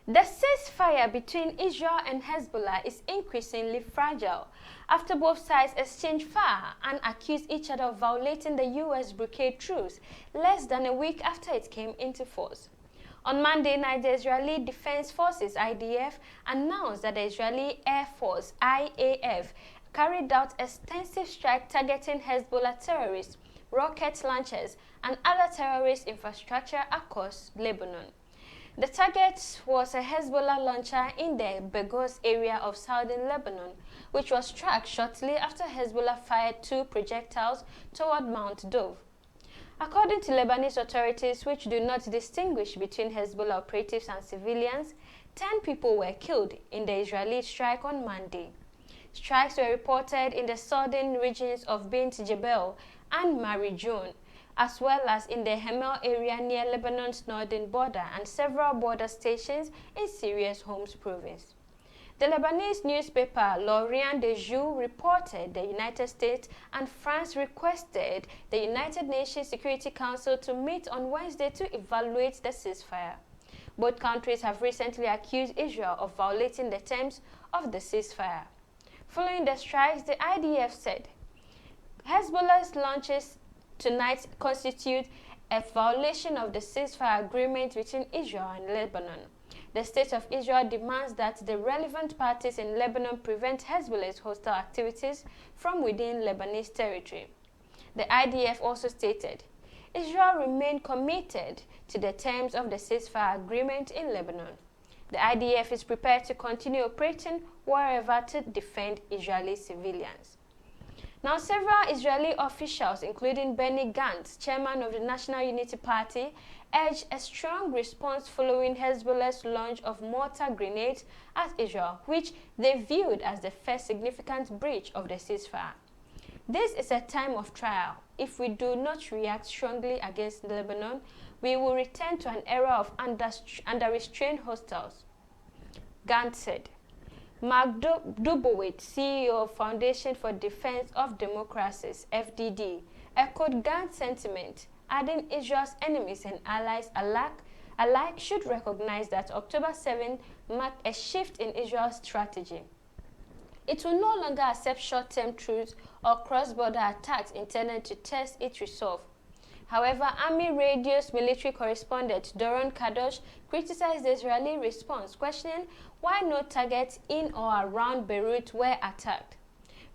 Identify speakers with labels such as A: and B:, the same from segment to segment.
A: The ceasefire between Israel and Hezbollah is increasingly fragile after both sides exchange fire and accuse each other of violating the U.S. blockade truce less than a week after it came into force. On Monday night, the Israeli Defense Forces (IDF) announced that the Israeli Air Force (IAF) carried out extensive strike targeting Hezbollah terrorists, rocket launchers, and other terrorist infrastructure across Lebanon. The target was a Hezbollah launcher in the Berghoz area of southern Lebanon, which was struck shortly after Hezbollah fired 2 projectiles toward Mount Dov. According to Lebanese authorities, which do not distinguish between Hezbollah operatives and civilians, 10 people were killed in the Israeli strike on Monday. Strikes were reported in the southern regions of Bint Jbeil and Marjayoun, as well as in the Hermel area near Lebanon's northern border and several border stations in Syria's Homs province. The Lebanese newspaper L'Orient du Jour reported the United States and France requested the United Nations Security Council to meet on Wednesday to evaluate the ceasefire. Both countries have recently accused Israel of violating the terms of the ceasefire. Following the strikes, the IDF said Hezbollah's launches tonight constitute a violation of the ceasefire agreement between Israel and Lebanon. The State of Israel demands that the relevant parties in Lebanon prevent Hezbollah's hostile activities from within Lebanese territory. The IDF also stated, Israel remained committed to the terms of the ceasefire agreement in Lebanon. The IDF is prepared to continue operating wherever to defend Israeli civilians. Now, several Israeli officials, including Benny Gantz, chairman of the National Unity Party, urged a strong response following Hezbollah's launch of mortar grenades at Israel, which they viewed as the first significant breach of the ceasefire. This is a time of trial. If we do not react strongly against Lebanon, we will return to an era of under-restrained hostiles, Gantz said. Mark Dubowitz, CEO of Foundation for Defense of Democracies, FDD, echoed Gantz's sentiment, adding Israel's enemies and allies alike should recognize that October 7 marked a shift in Israel's strategy. It will no longer accept short-term truce or cross-border attacks intended to test its resolve. However, Army Radio's military correspondent Doron Kadosh criticized the Israeli response, questioning why no targets in or around Beirut were attacked.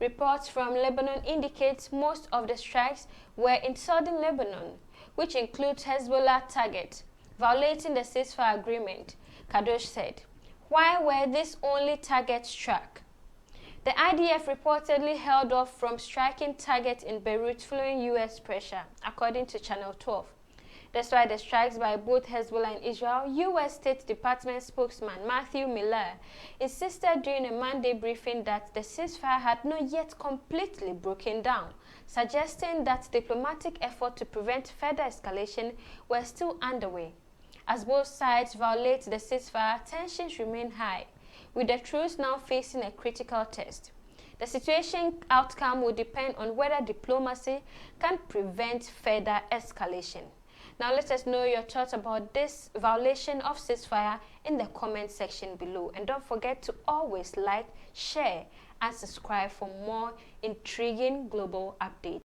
A: Reports from Lebanon indicate most of the strikes were in southern Lebanon, which includes Hezbollah targets, violating the ceasefire agreement, Kadosh said. Why were these only targets struck? The IDF reportedly held off from striking targets in Beirut following U.S. pressure, according to Channel 12. Despite the strikes by both Hezbollah and Israel, U.S. State Department spokesman Matthew Miller insisted during a Monday briefing that the ceasefire had not yet completely broken down, suggesting that diplomatic efforts to prevent further escalation were still underway. As both sides violate the ceasefire, tensions remain high, with the truce now facing a critical test. The situation outcome will depend on whether diplomacy can prevent further escalation. Now let us know your thoughts about this violation of ceasefire in the comment section below. And don't forget to always like, share, and subscribe for more intriguing global updates.